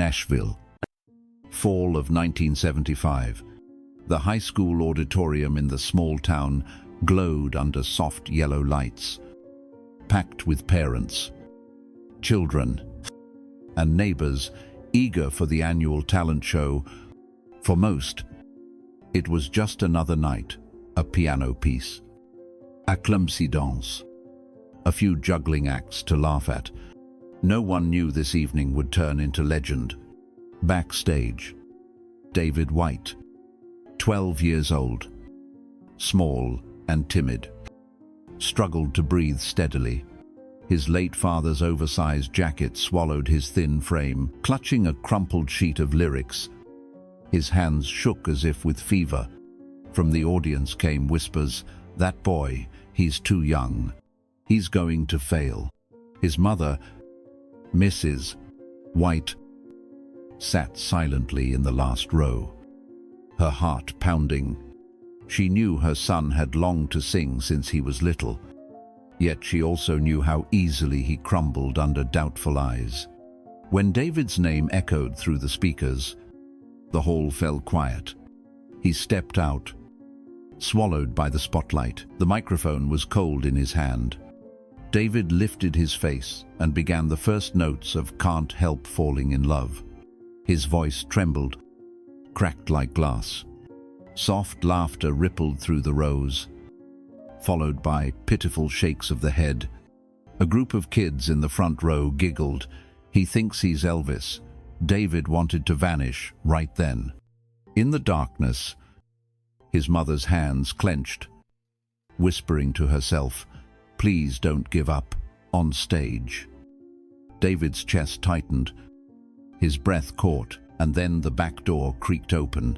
Nashville. Fall of 1975. The high school auditorium in the small town glowed under soft yellow lights, packed with parents, children, and neighbors eager for the annual talent show. For most, it was just another night, a piano piece, a clumsy dance, a few juggling acts to laugh at. No one knew this evening would turn into legend. Backstage, David White, 12 years old, small and timid, struggled to breathe steadily. His late father's oversized jacket swallowed his thin frame. Clutching a crumpled sheet of lyrics, his hands shook as if with fever. From the audience came whispers, "That boy, he's too young. He's going to fail." His mother, Mrs. White, sat silently in the last row, her heart pounding. She knew her son had longed to sing since he was little, yet she also knew how easily he crumbled under doubtful eyes. When David's name echoed through the speakers, the hall fell quiet. He stepped out, swallowed by the spotlight. The microphone was cold in his hand. David lifted his face and began the first notes of "Can't Help Falling in Love." His voice trembled, cracked like glass. Soft laughter rippled through the rows, followed by pitiful shakes of the head. A group of kids in the front row giggled. "He thinks he's Elvis." David wanted to vanish right then. In the darkness, his mother's hands clenched, whispering to herself, "Please don't give up on stage." David's chest tightened, his breath caught, and then the back door creaked open.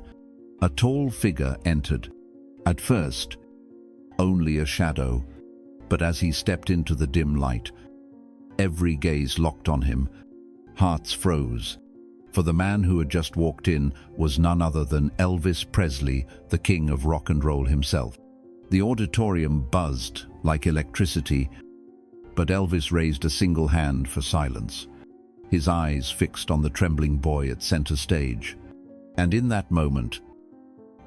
A tall figure entered. At first, only a shadow, but as he stepped into the dim light, every gaze locked on him. Hearts froze, for the man who had just walked in was none other than Elvis Presley, the king of rock and roll himself. The auditorium buzzed like electricity, but Elvis raised a single hand for silence, his eyes fixed on the trembling boy at center stage. And in that moment,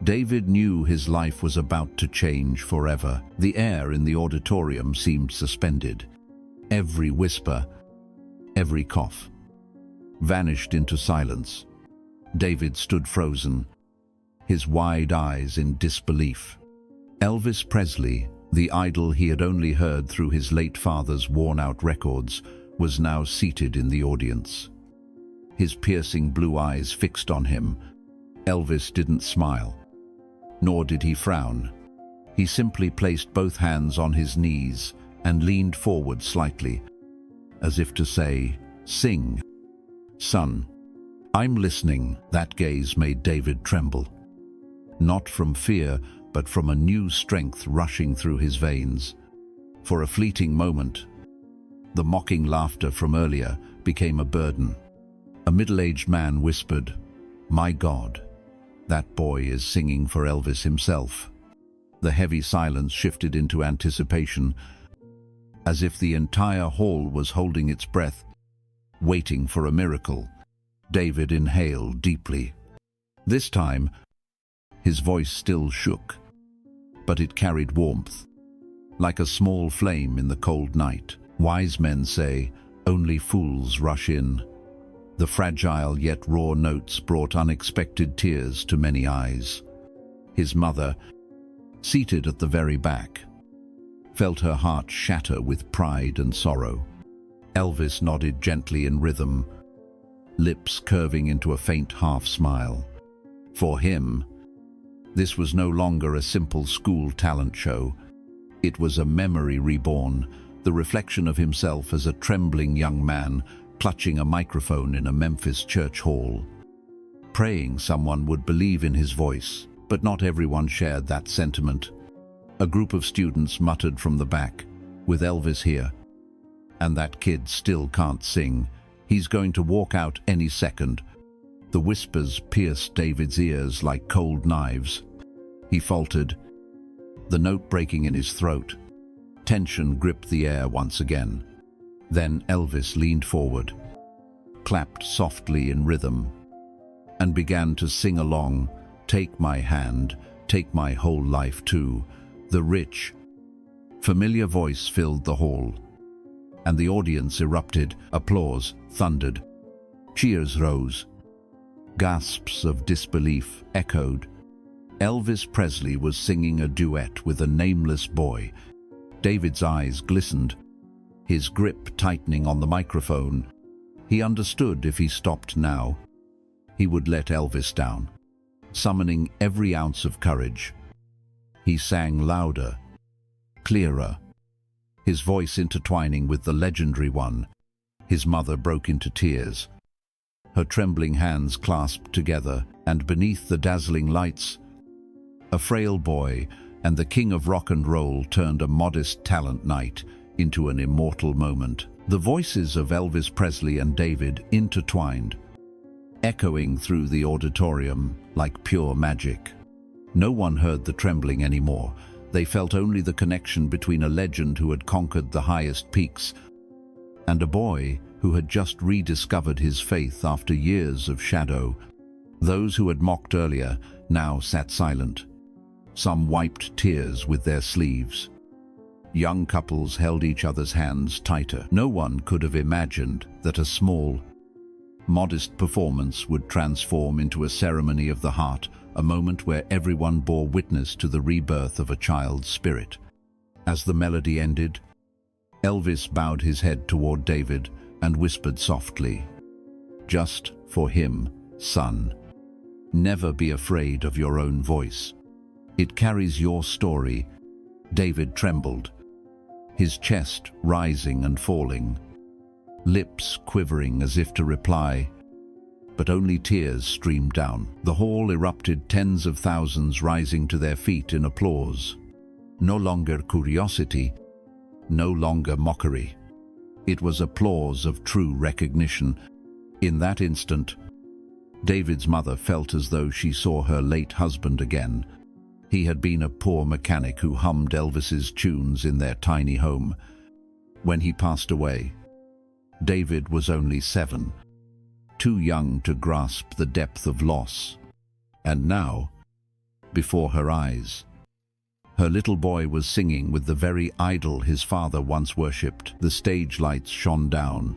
David knew his life was about to change forever. The air in the auditorium seemed suspended. Every whisper, every cough, vanished into silence. David stood frozen, his wide eyes in disbelief. Elvis Presley, the idol he had only heard through his late father's worn-out records, was now seated in the audience. His piercing blue eyes fixed on him. Elvis didn't smile, nor did he frown. He simply placed both hands on his knees and leaned forward slightly, as if to say, "Sing, son." "I'm listening." That gaze made David tremble, not from fear, but from a new strength rushing through his veins. For a fleeting moment, the mocking laughter from earlier became a burden. A middle-aged man whispered, "My God, that boy is singing for Elvis himself." The heavy silence shifted into anticipation, as if the entire hall was holding its breath, waiting for a miracle. David inhaled deeply. This time, his voice still shook, but it carried warmth, like a small flame in the cold night. Wise men say, "Only fools rush in." The fragile yet raw notes brought unexpected tears to many eyes. His mother, seated at the very back, felt her heart shatter with pride and sorrow. Elvis nodded gently in rhythm, lips curving into a faint half-smile. For him, this was no longer a simple school talent show. It was a memory reborn, the reflection of himself as a trembling young man clutching a microphone in a Memphis church hall, praying someone would believe in his voice. But not everyone shared that sentiment. A group of students muttered from the back, "With Elvis here, and that kid still can't sing. He's going to walk out any second." The whispers pierced David's ears like cold knives. He faltered, the note breaking in his throat. Tension gripped the air once again. Then Elvis leaned forward, clapped softly in rhythm and began to sing along, "Take my hand, take my whole life too." The rich, familiar voice filled the hall, and the audience erupted. Applause thundered. Cheers rose. Gasps of disbelief echoed. Elvis Presley was singing a duet with a nameless boy. David's eyes glistened, his grip tightening on the microphone. He understood if he stopped now, he would let Elvis down. Summoning every ounce of courage, he sang louder, clearer, his voice intertwining with the legendary one. His mother broke into tears, her trembling hands clasped together, and beneath the dazzling lights, a frail boy and the king of rock and roll turned a modest talent night into an immortal moment. The voices of Elvis Presley and David intertwined, echoing through the auditorium like pure magic. No one heard the trembling anymore. They felt only the connection between a legend who had conquered the highest peaks and a boy who had just rediscovered his faith after years of shadow. Those who had mocked earlier now sat silent. Some wiped tears with their sleeves. Young couples held each other's hands tighter. No one could have imagined that a small, modest performance would transform into a ceremony of the heart, a moment where everyone bore witness to the rebirth of a child's spirit. As the melody ended, Elvis bowed his head toward David and whispered softly, "Just for him, son. Never be afraid of your own voice. It carries your story." David trembled, his chest rising and falling, lips quivering as if to reply, but only tears streamed down. The hall erupted, tens of thousands rising to their feet in applause. No longer curiosity, no longer mockery. It was applause of true recognition. In that instant, David's mother felt as though she saw her late husband again. He had been a poor mechanic who hummed Elvis's tunes in their tiny home. When he passed away, David was only 7, too young to grasp the depth of loss. And now, before her eyes, her little boy was singing with the very idol his father once worshipped. The stage lights shone down,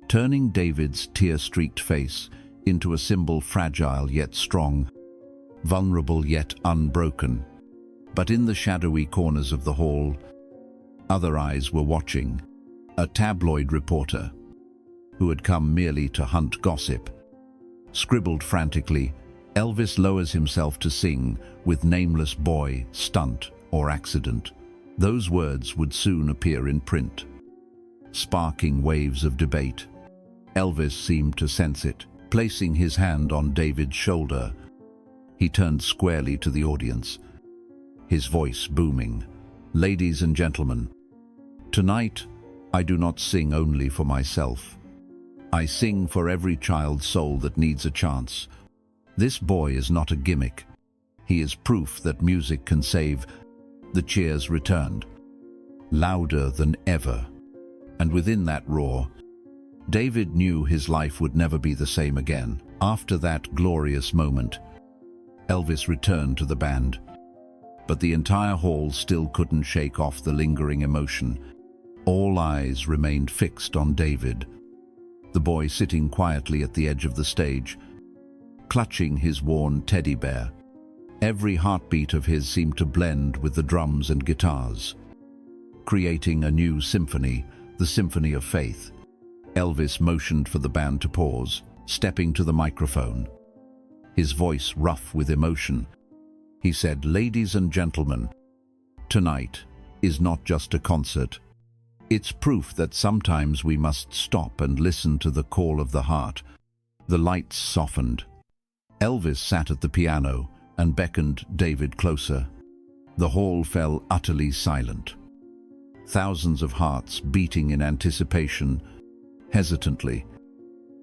turning David's tear-streaked face into a symbol fragile yet strong, vulnerable yet unbroken. But in the shadowy corners of the hall, other eyes were watching. A tabloid reporter, who had come merely to hunt gossip, scribbled frantically, "Elvis lowers himself to sing with nameless boy, stunt or accident." Those words would soon appear in print, sparking waves of debate. Elvis seemed to sense it. Placing his hand on David's shoulder, he turned squarely to the audience, his voice booming. "Ladies and gentlemen, tonight I do not sing only for myself. I sing for every child's soul that needs a chance. This boy is not a gimmick. He is proof that music can save." The cheers returned, louder than ever, and within that roar, David knew his life would never be the same again. After that glorious moment, Elvis returned to the band, but the entire hall still couldn't shake off the lingering emotion. All eyes remained fixed on David, the boy sitting quietly at the edge of the stage, clutching his worn teddy bear. Every heartbeat of his seemed to blend with the drums and guitars, creating a new symphony, the symphony of faith. Elvis motioned for the band to pause, stepping to the microphone, his voice rough with emotion. He said, "Ladies and gentlemen, tonight is not just a concert. It's proof that sometimes we must stop and listen to the call of the heart." The lights softened. Elvis sat at the piano and beckoned David closer. The hall fell utterly silent, thousands of hearts beating in anticipation. Hesitantly,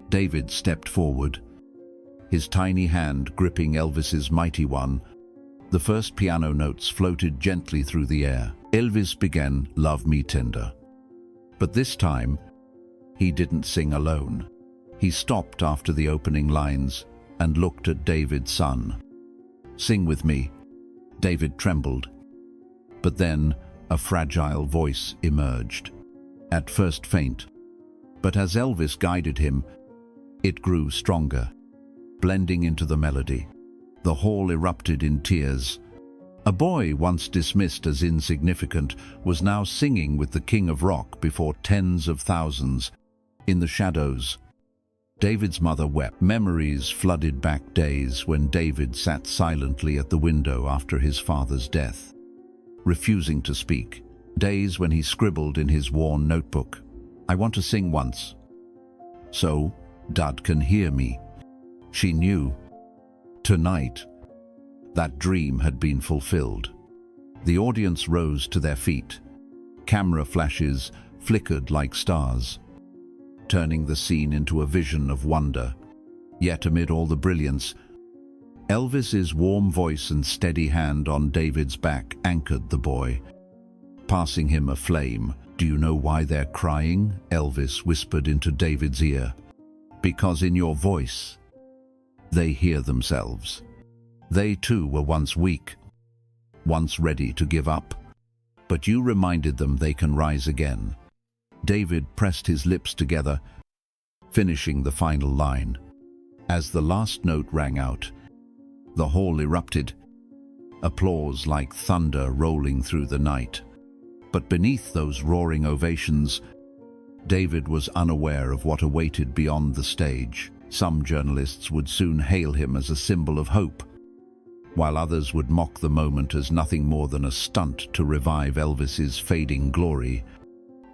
David stepped forward, his tiny hand gripping Elvis's mighty one. The first piano notes floated gently through the air. Elvis began "Love Me Tender." But this time, he didn't sing alone. He stopped after the opening lines and looked at David's son. "Sing with me." David trembled. But then a fragile voice emerged, at first faint. But as Elvis guided him, it grew stronger, blending into the melody. The hall erupted in tears. A boy once dismissed as insignificant was now singing with the king of rock before tens of thousands. In the shadows, David's mother wept. Memories flooded back days when David sat silently at the window after his father's death, refusing to speak. Days when he scribbled in his worn notebook, "I want to sing once, so Dad can hear me." She knew. Tonight, that dream had been fulfilled. The audience rose to their feet. Camera flashes flickered like stars, turning the scene into a vision of wonder. Yet amid all the brilliance, Elvis's warm voice and steady hand on David's back anchored the boy, passing him a flame. "Do you know why they're crying?" Elvis whispered into David's ear. "Because in your voice, they hear themselves. They too were once weak, once ready to give up, but you reminded them they can rise again." David pressed his lips together, finishing the final line. As the last note rang out, the hall erupted, applause like thunder rolling through the night. But beneath those roaring ovations, David was unaware of what awaited beyond the stage. Some journalists would soon hail him as a symbol of hope, while others would mock the moment as nothing more than a stunt to revive Elvis's fading glory.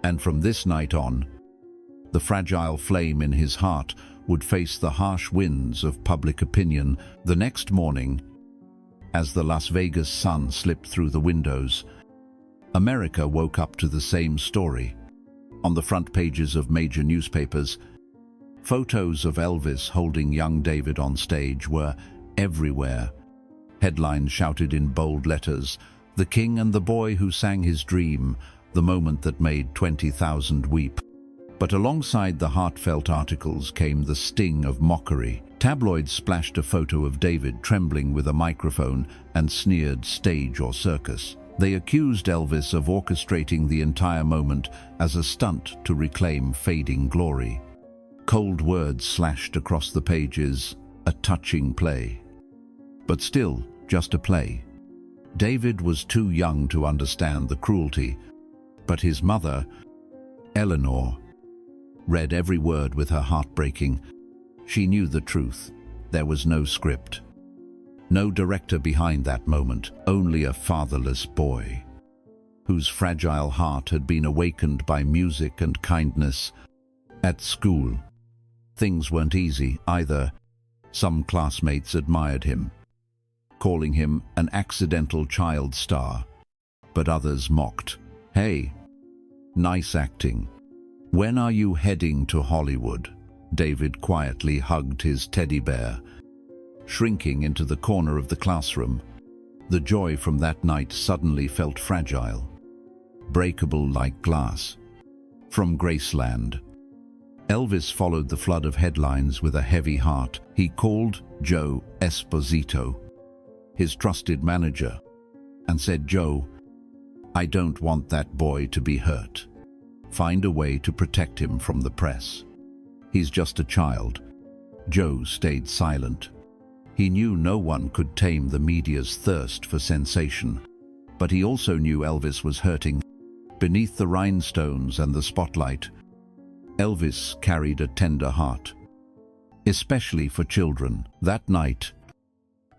And from this night on, the fragile flame in his heart would face the harsh winds of public opinion. The next morning, as the Las Vegas sun slipped through the windows, America woke up to the same story. On the front pages of major newspapers, photos of Elvis holding young David on stage were everywhere. Headlines shouted in bold letters, "The King and the Boy Who Sang His Dream, the moment that made 20,000 weep." But alongside the heartfelt articles came the sting of mockery. Tabloids splashed a photo of David trembling with a microphone and sneered stage or circus. They accused Elvis of orchestrating the entire moment as a stunt to reclaim fading glory. Cold words slashed across the pages, a touching play. But still, just a play. David was too young to understand the cruelty, but his mother, Eleanor, read every word with her heart breaking. She knew the truth. There was no script, no director behind that moment, only a fatherless boy, whose fragile heart had been awakened by music and kindness. At school, things weren't easy either. Some classmates admired him, calling him an accidental child star, but others mocked. "Hey, nice acting. When are you heading to Hollywood?" David quietly hugged his teddy bear, shrinking into the corner of the classroom. The joy from that night suddenly felt fragile, breakable like glass. From Graceland, Elvis followed the flood of headlines with a heavy heart. He called Joe Esposito, his trusted manager, and said, "Joe, I don't want that boy to be hurt. Find a way to protect him from the press. He's just a child." Joe stayed silent. He knew no one could tame the media's thirst for sensation, but he also knew Elvis was hurting. Beneath the rhinestones and the spotlight, Elvis carried a tender heart, especially for children. That night,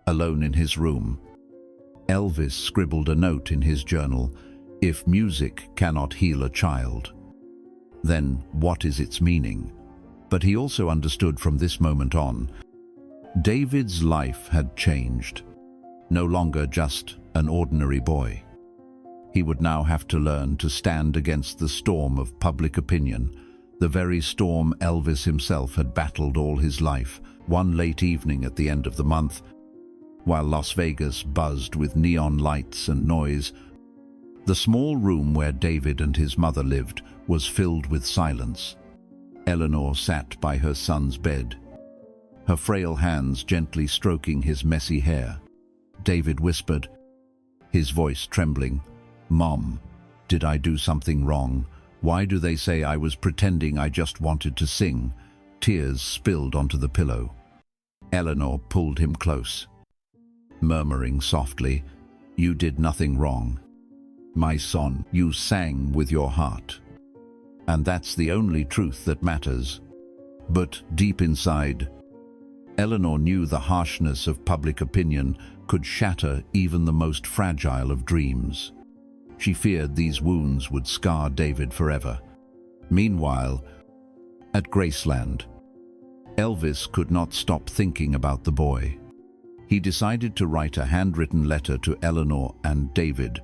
alone in his room, Elvis scribbled a note in his journal: "If music cannot heal a child, then what is its meaning?" But he also understood from this moment on, David's life had changed. No longer just an ordinary boy. He would now have to learn to stand against the storm of public opinion, the very storm Elvis himself had battled all his life. One late evening at the end of the month, while Las Vegas buzzed with neon lights and noise, the small room where David and his mother lived was filled with silence. Eleanor sat by her son's bed, her frail hands gently stroking his messy hair. David whispered, his voice trembling, "Mom, did I do something wrong? Why do they say I was pretending I just wanted to sing?" Tears spilled onto the pillow. Eleanor pulled him close, murmuring softly, "You did nothing wrong. My son, you sang with your heart. And that's the only truth that matters." But deep inside, Eleanor knew the harshness of public opinion could shatter even the most fragile of dreams. She feared these wounds would scar David forever. Meanwhile, at Graceland, Elvis could not stop thinking about the boy. He decided to write a handwritten letter to Eleanor and David.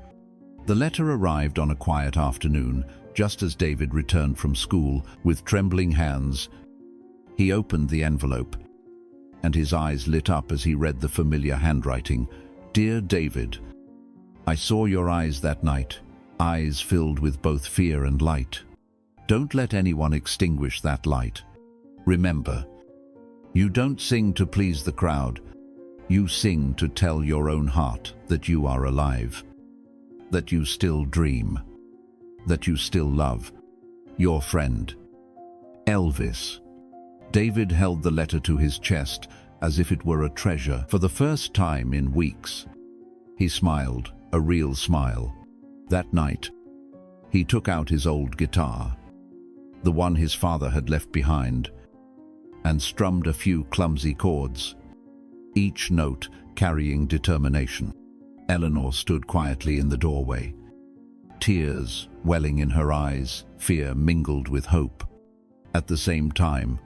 The letter arrived on a quiet afternoon, just as David returned from school. With trembling hands, he opened the envelope, and his eyes lit up as he read the familiar handwriting. "Dear David, I saw your eyes that night, eyes filled with both fear and light. Don't let anyone extinguish that light. Remember, you don't sing to please the crowd. You sing to tell your own heart that you are alive, that you still dream, that you still love. Your friend, Elvis." David held the letter to his chest as if it were a treasure. For the first time in weeks, he smiled, a real smile. That night, he took out his old guitar, the one his father had left behind, and strummed a few clumsy chords, each note carrying determination. Eleanor stood quietly in the doorway, tears welling in her eyes, fear mingled with hope. At the same time,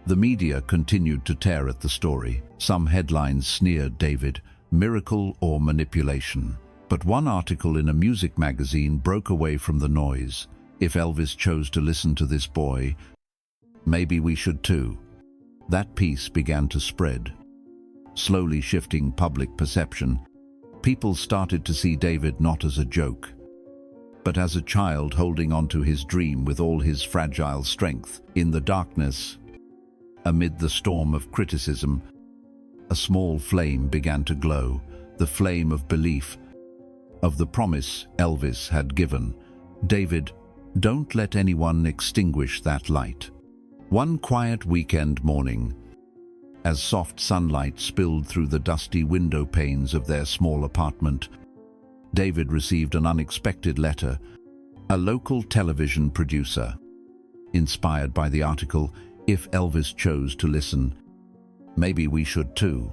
the media continued to tear at the story. Some headlines sneered David, miracle or manipulation. But one article in a music magazine broke away from the noise. If Elvis chose to listen to this boy, maybe we should too. That piece began to spread, slowly shifting public perception. People started to see David not as a joke, but as a child holding on to his dream with all his fragile strength. In the darkness, amid the storm of criticism, a small flame began to glow, the flame of belief, of the promise Elvis had given. "David, don't let anyone extinguish that light." One quiet weekend morning, as soft sunlight spilled through the dusty window panes of their small apartment, David received an unexpected letter. A local television producer, inspired by the article, "If Elvis chose to listen, maybe we should too,"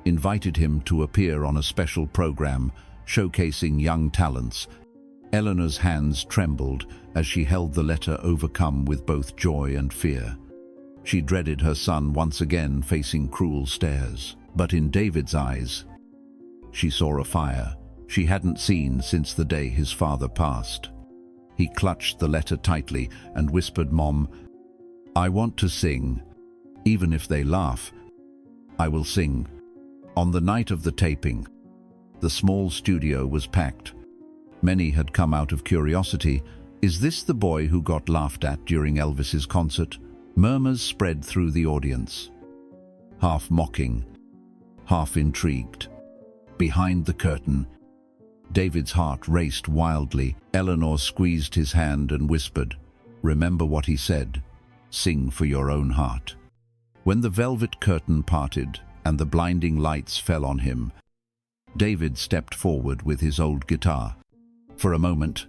invited him to appear on a special program showcasing young talents. Eleanor's hands trembled as she held the letter, overcome with both joy and fear. She dreaded her son once again facing cruel stares. But in David's eyes, she saw a fire she hadn't seen since the day his father passed. He clutched the letter tightly and whispered, "Mom, I want to sing. Even if they laugh, I will sing." On the night of the taping, the small studio was packed. Many had come out of curiosity. "Is this the boy who got laughed at during Elvis's concert?" Murmurs spread through the audience, half mocking, half intrigued. Behind the curtain, David's heart raced wildly. Eleanor squeezed his hand and whispered, "Remember what he said. Sing for your own heart." When the velvet curtain parted and the blinding lights fell on him, David stepped forward with his old guitar. For a moment,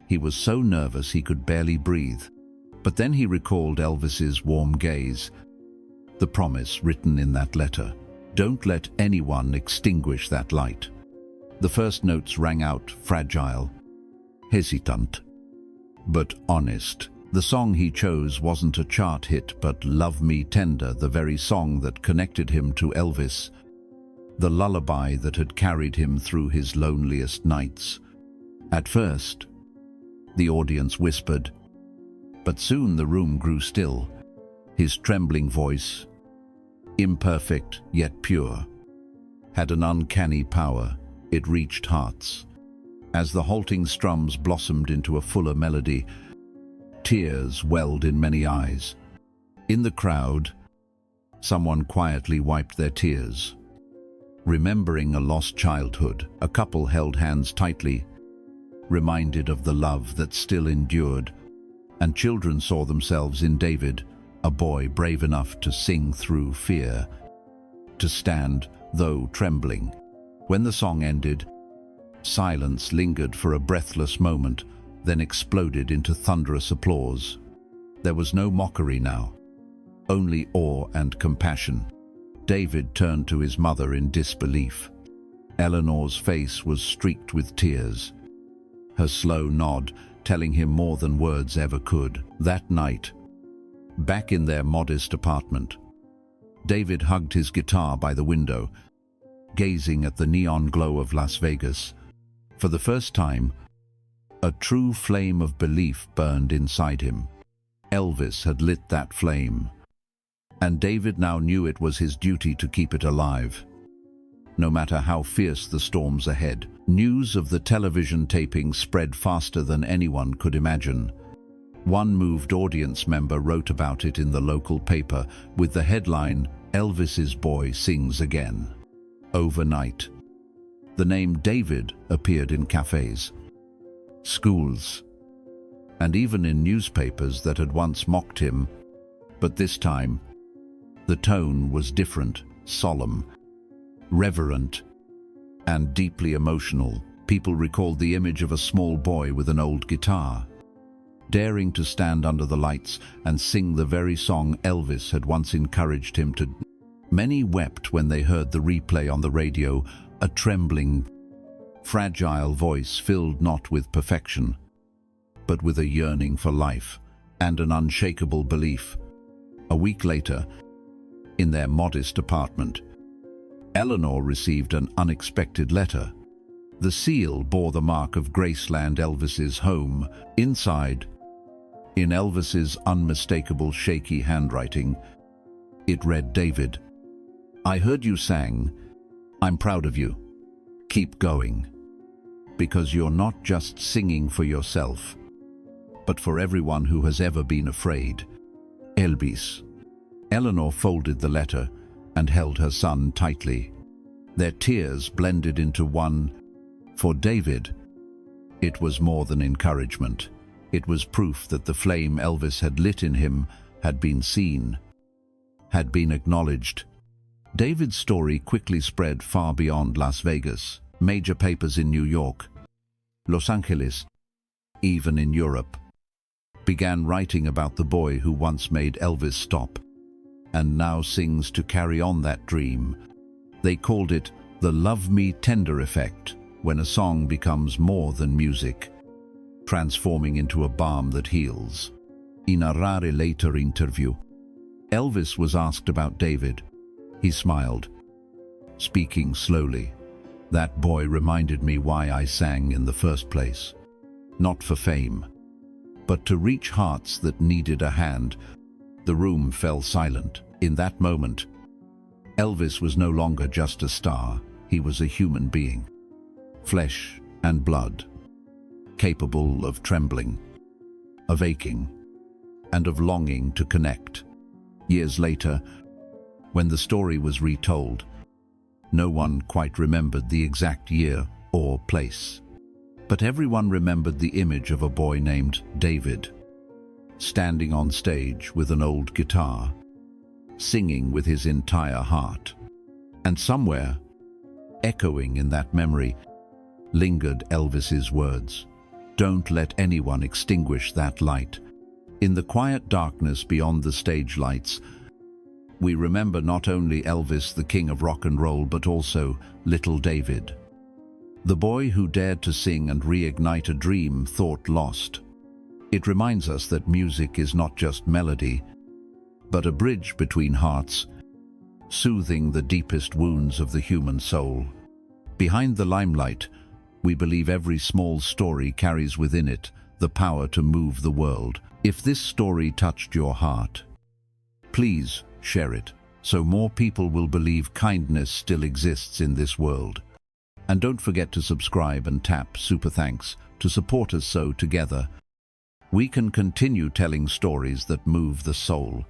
he was so nervous he could barely breathe. But then he recalled Elvis's warm gaze, the promise written in that letter. "Don't let anyone extinguish that light." The first notes rang out, fragile, hesitant, but honest. The song he chose wasn't a chart hit, but "Love Me Tender," the very song that connected him to Elvis, the lullaby that had carried him through his loneliest nights. At first, the audience whispered, but soon the room grew still. His trembling voice, imperfect yet pure, had an uncanny power. It reached hearts. As the halting strums blossomed into a fuller melody, Tears welled in many eyes. In the crowd, someone quietly wiped their tears. Remembering a lost childhood, a couple held hands tightly, reminded of the love that still endured, and children saw themselves in David, a boy brave enough to sing through fear, to stand, though trembling. When the song ended, silence lingered for a breathless moment, then exploded into thunderous applause. There was no mockery now, only awe and compassion. David turned to his mother in disbelief. Eleanor's face was streaked with tears, her slow nod telling him more than words ever could. That night, back in their modest apartment, David hugged his guitar by the window, gazing at the neon glow of Las Vegas. For the first time, a true flame of belief burned inside him. Elvis had lit that flame, and David now knew it was his duty to keep it alive. No matter how fierce the storms ahead, news of the television taping spread faster than anyone could imagine. One moved audience member wrote about it in the local paper with the headline, "Elvis's boy sings again." Overnight, the name David appeared in cafes, schools, and even in newspapers that had once mocked him. But this time, the tone was different, solemn, reverent, and deeply emotional. People recalled the image of a small boy with an old guitar, daring to stand under the lights and sing the very song Elvis had once encouraged him to. Many wept when they heard the replay on the radio, a trembling, fragile voice filled not with perfection, but with a yearning for life and an unshakable belief. A week later, in their modest apartment, Eleanor received an unexpected letter. The seal bore the mark of Graceland, Elvis's home. Inside, in Elvis's unmistakable shaky handwriting, it read, "David, I heard you sang. I'm proud of you. Keep going. Because you're not just singing for yourself, but for everyone who has ever been afraid. Elvis." Eleanor folded the letter and held her son tightly. Their tears blended into one. For David, it was more than encouragement. It was proof that the flame Elvis had lit in him had been seen, had been acknowledged. David's story quickly spread far beyond Las Vegas. Major papers in New York, Los Angeles, even in Europe, began writing about the boy who once made Elvis stop, and now sings to carry on that dream. They called it the "Love Me Tender effect," when a song becomes more than music, transforming into a balm that heals. In a rare later interview, Elvis was asked about David. He smiled, speaking slowly. "That boy reminded me why I sang in the first place. Not for fame, but to reach hearts that needed a hand." The room fell silent. In that moment, Elvis was no longer just a star. He was a human being, flesh and blood, capable of trembling, of aching, and of longing to connect. Years later, when the story was retold, no one quite remembered the exact year or place, but everyone remembered the image of a boy named David, standing on stage with an old guitar, singing with his entire heart. And somewhere, echoing in that memory, lingered Elvis's words, "Don't let anyone extinguish that light." In the quiet darkness beyond the stage lights, we remember not only Elvis, the king of rock and roll, but also little David, the boy who dared to sing and reignite a dream thought lost. It reminds us that music is not just melody, but a bridge between hearts, soothing the deepest wounds of the human soul. Behind the limelight, we believe every small story carries within it the power to move the world. If this story touched your heart, please share it, so more people will believe kindness still exists in this world. And don't forget to subscribe and tap super thanks to support us so together we can continue telling stories that move the soul.